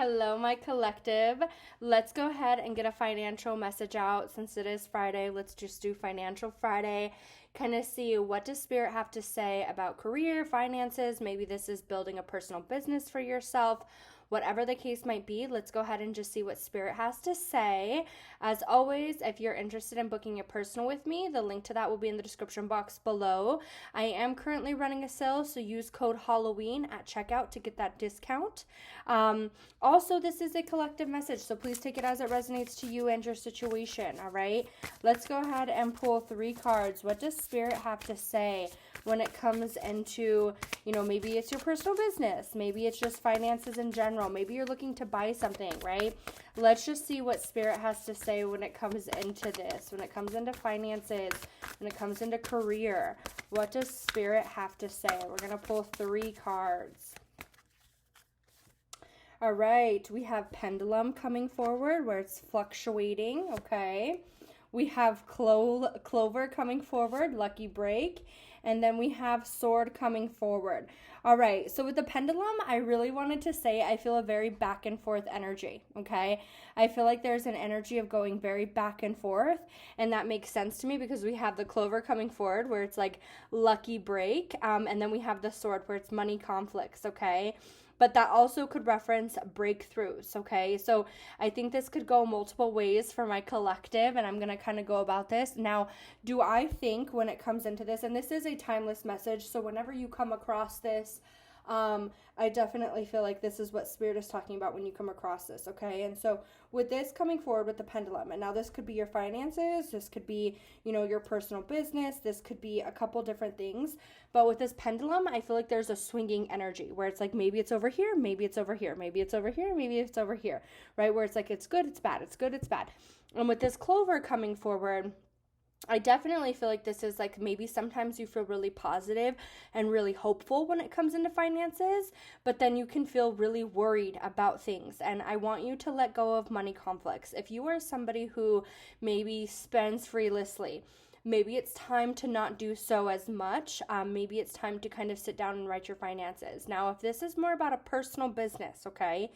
Hello, my collective. Let's go ahead and get a financial message out since it is Friday. Let's just do Financial Friday. Kind of see what does Spirit have to say about career, finances. Maybe this is building a personal business for yourself. Whatever the case might be, let's go ahead and just see what Spirit has to say. As always, if you're interested in booking a personal with me, the link to that will be in the description box below. I am currently running a sale, so use code Halloween at checkout to get that discount. Also, this is a collective message, so please take it as it resonates to you and your situation, all right? Let's go ahead and pull 3 cards. What does Spirit have to say when it comes into, maybe it's your personal business, maybe it's just finances in general, maybe you're looking to buy something, right? Let's just see what Spirit has to say when it comes into this, when it comes into finances, when it comes into career. What does Spirit have to say? We're going to pull 3 cards. All right, we have Pendulum coming forward where it's fluctuating, okay? We have Clover coming forward, Lucky Break. And then we have Sword coming forward. All right, so with the Pendulum, I really wanted to say I feel a very back and forth energy, okay? I feel like there's an energy of going very back and forth, and that makes sense to me because we have the Clover coming forward where it's like Lucky Break, and then we have the Sword where it's money conflicts, okay? But that also could reference breakthroughs, okay? So I think this could go multiple ways for my collective, and I'm going to kind of go about this. Now, do I think when it comes into this, and this is a timeless message, so whenever you come across this, I definitely feel like this is what Spirit is talking about when you come across this, okay? And so with this coming forward with the Pendulum, and now this could be your finances, this could be, your personal business, this could be a couple different things, but with this Pendulum, I feel like there's a swinging energy where it's like maybe it's over here, maybe it's over here, maybe it's over here, maybe it's over here, right? Where it's like it's good, it's bad, it's good, it's bad. And with this Clover coming forward, I definitely feel like this is like maybe sometimes you feel really positive and really hopeful when it comes into finances, but then you can feel really worried about things. And I want you to let go of money conflicts. If you are somebody who maybe spends frivolously, maybe it's time to not do so as much. Maybe it's time to kind of sit down and write your finances. Now, if this is more about a personal business, okay,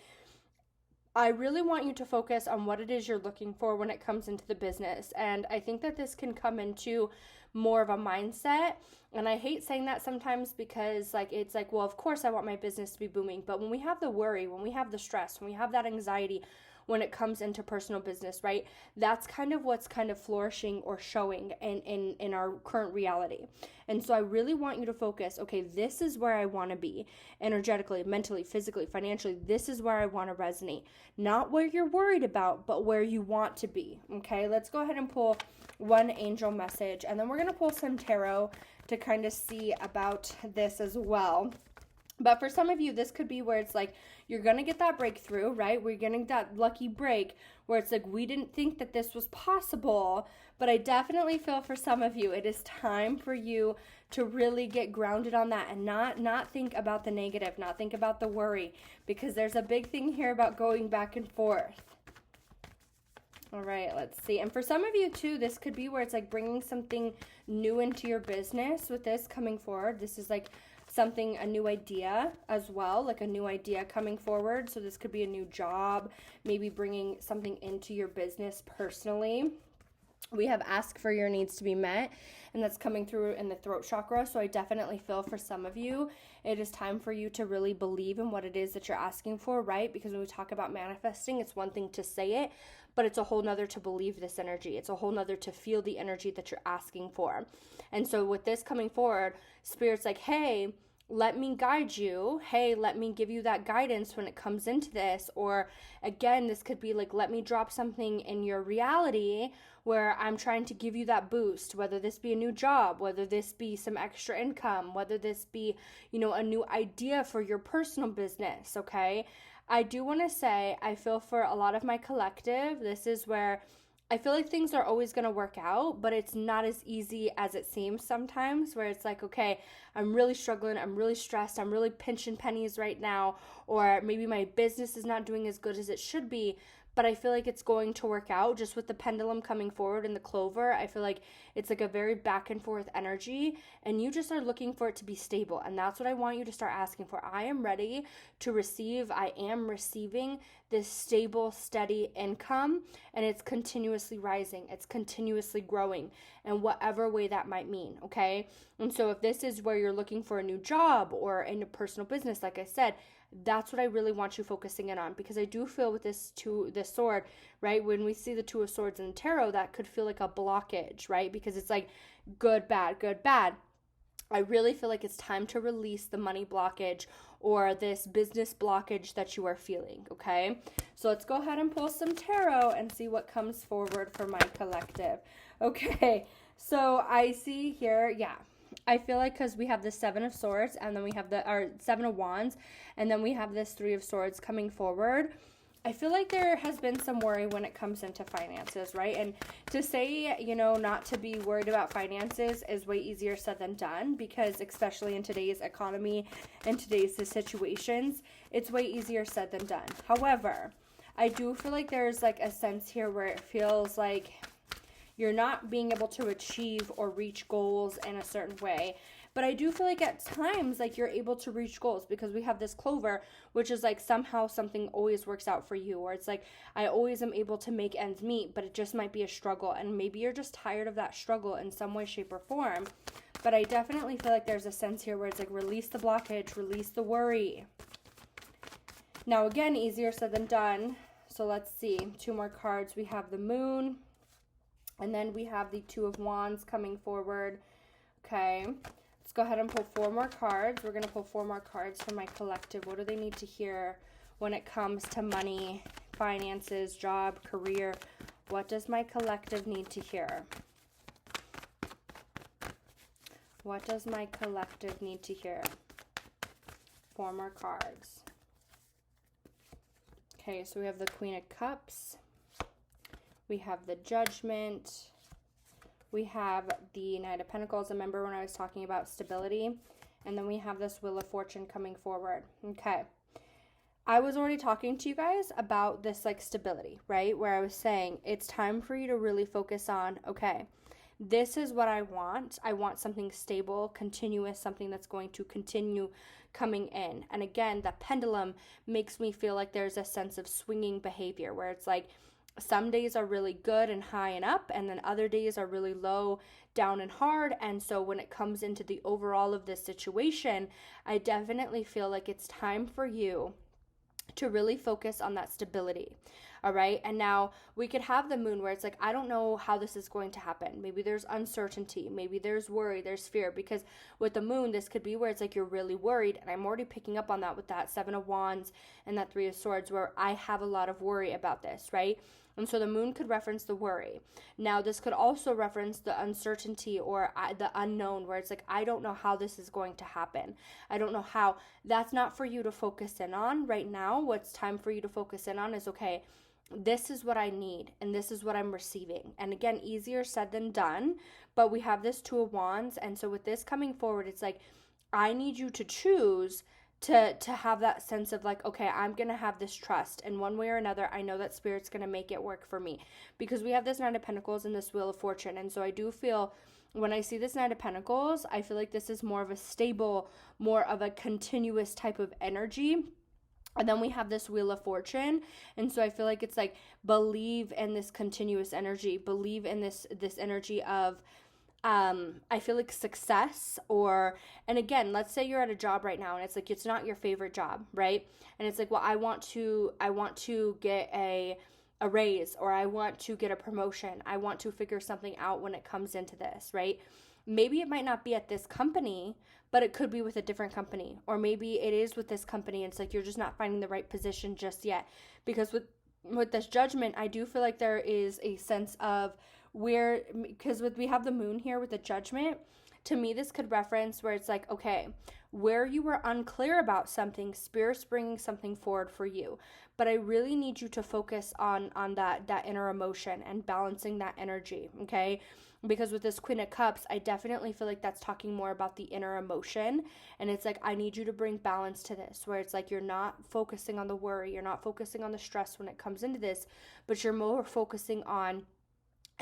I really want you to focus on what it is you're looking for when it comes into the business. And I think that this can come into more of a mindset. And I hate saying that sometimes because it's like, well, of course I want my business to be booming. But when we have the worry, when we have the stress, when we have that anxiety, when it comes into personal business, right? That's kind of what's kind of flourishing or showing in our current reality. And so I really want you to focus, okay, this is where I want to be energetically, mentally, physically, financially. This is where I want to resonate. Not where you're worried about, but where you want to be. Okay, let's go ahead and pull 1 angel message, and then we're going to pull some tarot to kind of see about this as well. But for some of you, this could be where it's like you're going to get that breakthrough, right? We're getting that lucky break where it's like we didn't think that this was possible. But I definitely feel for some of you, it is time for you to really get grounded on that and not think about the negative, not think about the worry, because there's a big thing here about going back and forth. All right, let's see. And for some of you too, this could be where it's like bringing something new into your business with this coming forward. This is like a new idea as well, like a new idea coming forward. So this could be a new job, maybe bringing something into your business personally. We have ask for your needs to be met, and that's coming through in the throat chakra. So I definitely feel for some of you, it is time for you to really believe in what it is that you're asking for, right? Because when we talk about manifesting, it's one thing to say it, but it's a whole nother to believe this energy. It's a whole nother to feel the energy that you're asking for. And so with this coming forward, Spirit's like, hey, let me guide you. Hey, let me give you that guidance when it comes into this. Or again, this could be like, let me drop something in your reality where I'm trying to give you that boost, whether this be a new job, whether this be some extra income, whether this be, a new idea for your personal business, okay? I do want to say, I feel for a lot of my collective, this is where I feel like things are always going to work out, but it's not as easy as it seems sometimes, where it's like, okay, I'm really struggling, I'm really stressed, I'm really pinching pennies right now, or maybe my business is not doing as good as it should be, but I feel like it's going to work out. Just with the pendulum coming forward in the clover, I feel like it's like a very back and forth energy, and you just are looking for it to be stable. And that's what I want you to start asking for. I am ready to receive. I am receiving this stable, steady income, and it's continuously rising. It's continuously growing in whatever way that might mean, okay? And so if this is where you're looking for a new job or in a personal business, like I said, that's what I really want you focusing in on, because I do feel with this sword, right? When we see the Two of Swords in tarot, that could feel like a blockage, right? Because it's like good, bad, good, bad. I really feel like it's time to release the money blockage or this business blockage that you are feeling, okay? So let's go ahead and pull some tarot and see what comes forward for my collective. Okay, so I see here, yeah. I feel like because we have the Seven of Swords and then we have the Seven of Wands and then we have this Three of Swords coming forward. I feel like there has been some worry when it comes into finances, right? And to say, you know, not to be worried about finances is way easier said than done, because especially in today's economy and today's situations, it's way easier said than done. However, I do feel like there's like a sense here where it feels like you're not being able to achieve or reach goals in a certain way. But I do feel like at times, like, you're able to reach goals, because we have this clover, which is like somehow something always works out for you. Or it's like, I always am able to make ends meet, but it just might be a struggle. And maybe you're just tired of that struggle in some way, shape, or form. But I definitely feel like there's a sense here where it's like, release the blockage, release the worry. Now, again, easier said than done. So let's see. 2 more cards. We have the Moon. And then we have the Two of Wands coming forward. Okay. Let's go ahead and pull 4 more cards. We're going to pull 4 more cards for my collective. What do they need to hear when it comes to money, finances, job, career? What does my collective need to hear? What does my collective need to hear? 4 more cards. Okay, so we have the Queen of Cups. We have the Judgment. We have the Knight of Pentacles. Remember when I was talking about stability? And then we have this Wheel of Fortune coming forward. Okay. I was already talking to you guys about this like stability, right? Where I was saying it's time for you to really focus on, okay, this is what I want. I want something stable, continuous, something that's going to continue coming in. And again, the pendulum makes me feel like there's a sense of swinging behavior where it's like, some days are really good and high and up, and then other days are really low, down and hard. And so when it comes into the overall of this situation, I definitely feel like it's time for you to really focus on that stability. All right. And now we could have the Moon where it's like, I don't know how this is going to happen. Maybe there's uncertainty. Maybe there's worry. There's fear. Because with the Moon, this could be where it's like you're really worried. And I'm already picking up on that with that Seven of Wands and that Three of Swords, where I have a lot of worry about this, right? And so the Moon could reference the worry. Now, this could also reference the uncertainty or the unknown, where it's like, I don't know how this is going to happen. I don't know how. That's not for you to focus in on right now. What's time for you to focus in on is, okay, this is what I need, and this is what I'm receiving. And again, easier said than done, but we have this Two of Wands. And so with this coming forward, it's like, I need you to choose to have that sense of like, okay, I'm going to have this trust. And one way or another, I know that Spirit's going to make it work for me. Because we have this Knight of Pentacles and this Wheel of Fortune. And so I do feel, when I see this Knight of Pentacles, I feel like this is more of a stable, more of a continuous type of energy. And then we have this Wheel of Fortune. And so I feel like it's like, believe in this continuous energy. Believe in this energy of, I feel like success. And again, let's say you're at a job right now and it's like, it's not your favorite job, right? And it's like, well, I want to get a raise, or I want to get a promotion. I want to figure something out when it comes into this, right? Maybe it might not be at this company, but it could be with a different company. Or maybe it is with this company and it's like, you're just not finding the right position just yet. Because with this Judgment, I do feel like there is a sense of because we have the Moon here with the Judgment. To me, this could reference where it's like, okay, where you were unclear about something, Spirit's bringing something forward for you. But I really need you to focus on that inner emotion and balancing that energy, okay? Because with this Queen of Cups, I definitely feel like that's talking more about the inner emotion. And it's like, I need you to bring balance to this, where it's like you're not focusing on the worry, you're not focusing on the stress when it comes into this, but you're more focusing on,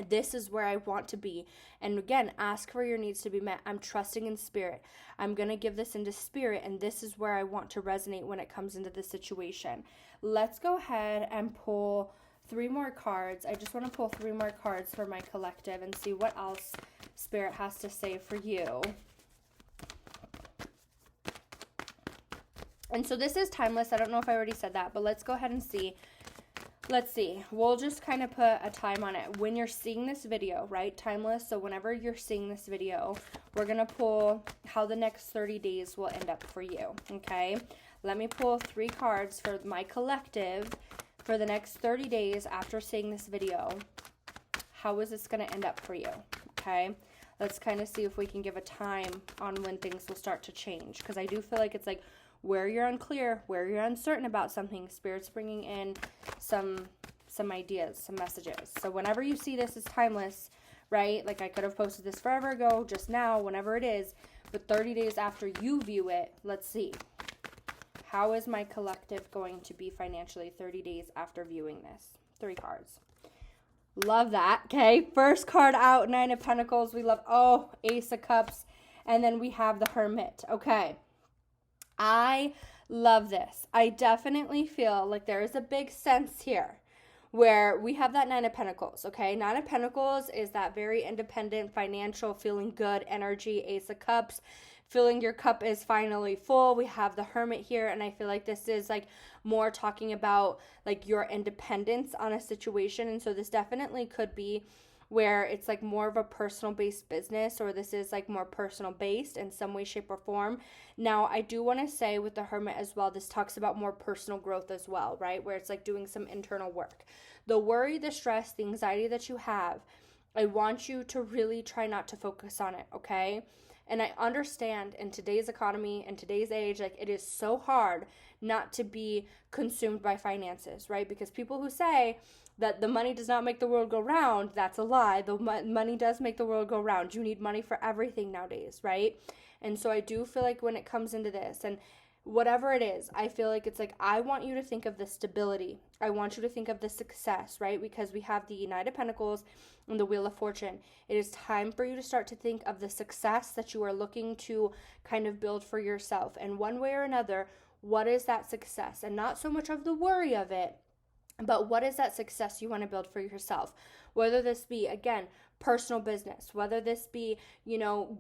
this is where I want to be. And again, ask for your needs to be met. I'm trusting in Spirit. I'm going to give this into Spirit, and this is where I want to resonate when it comes into this situation. Let's go ahead and pull 3 more cards. I just want to pull 3 more cards for my collective and see what else Spirit has to say for you. And so this is timeless. I don't know if I already said that, but let's go ahead and see. Let's see. We'll just kind of put a time on it. When you're seeing this video, right? Timeless. So whenever you're seeing this video, we're going to pull how the next 30 days will end up for you. Okay. Let me pull 3 cards for my collective for the next 30 days after seeing this video. How is this going to end up for you? Okay. Let's kind of see if we can give a time on when things will start to change. Because I do feel like it's like, where you're unclear, where you're uncertain about something, Spirit's bringing in some ideas, some messages. So whenever you see this as timeless, right? Like I could have posted this forever ago, just now, whenever it is, but 30 days after you view it, let's see. How is my collective going to be financially 30 days after viewing this? 3 cards. Love that. Okay, first card out, 9 of Pentacles. We love, Ace of Cups. And then we have the Hermit. Okay. I love this. I definitely feel like there is a big sense here where we have that 9 of Pentacles, okay? 9 of Pentacles is that very independent, financial, feeling good energy. Ace of Cups, feeling your cup is finally full. We have the Hermit here, and I feel like this is like more talking about like your independence on a situation. And so this definitely could be where it's like more of a personal based business, or this is like more personal based in some way, shape, or form. Now, I do want to say with the Hermit as well, this talks about more personal growth as well, right? Where it's like doing some internal work. The worry, the stress, the anxiety that you have, I want you to really try not to focus on it, okay? And I understand in today's economy and today's age, like it is so hard not to be consumed by finances, right? Because people who say that the money does not make the world go round, that's a lie. The money does make the world go round. You need money for everything nowadays, right? And so I do feel like when it comes into this, and whatever it is, I feel like it's like, I want you to think of the stability. I want you to think of the success, right? Because we have the Knight of Pentacles and the Wheel of Fortune. It is time for you to start to think of the success that you are looking to kind of build for yourself. And one way or another, what is that success? And not so much of the worry of it, but what is that success you want to build for yourself? Whether this be, again, personal business, whether this be,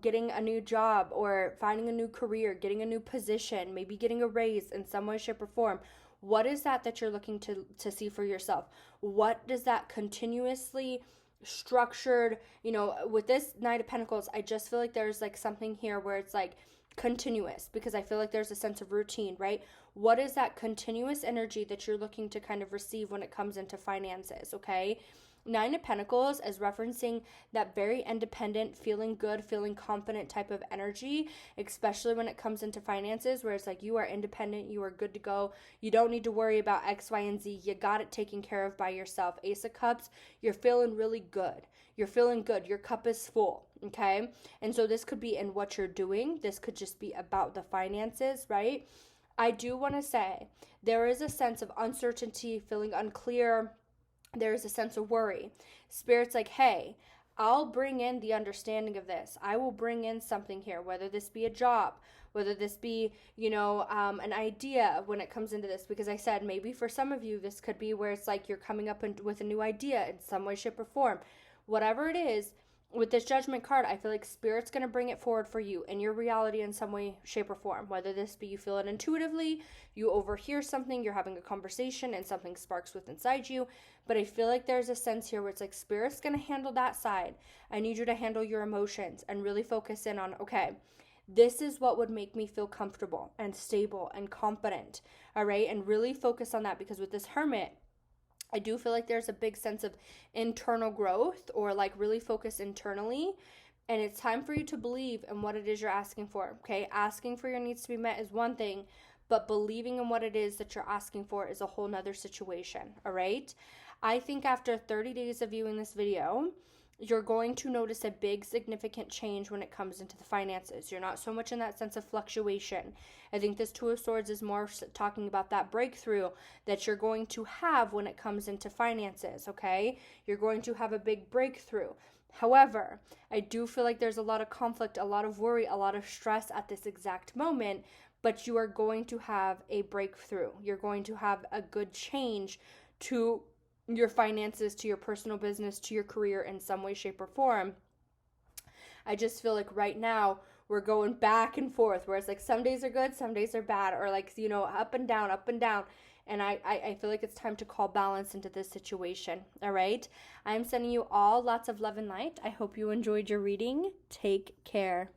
getting a new job or finding a new career, getting a new position, maybe getting a raise in some way, shape, or form. What is that you're looking to see for yourself? What does that continuously structured, with this Knight of Pentacles, I just feel like there's like something here where it's like continuous, because I feel like there's a sense of routine, right? What is that continuous energy that you're looking to kind of receive when it comes into finances, okay? 9 of Pentacles is referencing that very independent, feeling good, feeling confident type of energy, especially when it comes into finances, where it's like you are independent, you are good to go. You don't need to worry about X, Y, and Z. You got it taken care of by yourself. Ace of Cups, you're feeling really good. You're feeling good. Your cup is full, okay? And so this could be in what you're doing. This could just be about the finances, right? I do want to say there is a sense of uncertainty, feeling unclear. There's a sense of worry. Spirit's like, hey, I'll bring in the understanding of this. I will bring in something here, whether this be a job, whether this be, an idea when it comes into this. Because I said, maybe for some of you, this could be where it's like you're coming up with a new idea in some way, shape, or form. Whatever it is, with this Judgment card, I feel like Spirit's going to bring it forward for you in your reality in some way, shape, or form. Whether this be you feel it intuitively, you overhear something, you're having a conversation, and something sparks within inside you. But I feel like there's a sense here where it's like Spirit's going to handle that side. I need you to handle your emotions and really focus in on, okay, this is what would make me feel comfortable and stable and confident, all right? And really focus on that, because with this Hermit, I do feel like there's a big sense of internal growth, or like really focus internally, And it's time for you to believe in what it is you're asking for, okay? Asking for your needs to be met is one thing, but believing in what it is that you're asking for is a whole nother situation, all right? I think after 30 days of viewing this video, you're going to notice a big significant change when it comes into the finances. You're not so much in that sense of fluctuation. I think this Two of Swords is more talking about that breakthrough that you're going to have when it comes into finances, okay? You're going to have a big breakthrough. However, I do feel like there's a lot of conflict, a lot of worry, a lot of stress at this exact moment, but you are going to have a breakthrough. You're going to have a good change to your finances, to your personal business, to your career in some way, shape, or form. I just feel like right now we're going back and forth where it's like some days are good, some days are bad, or like, you know, up and down, up and down. And I feel like it's time to call balance into this situation. All right. I'm sending you all lots of love and light. I hope you enjoyed your reading. Take care.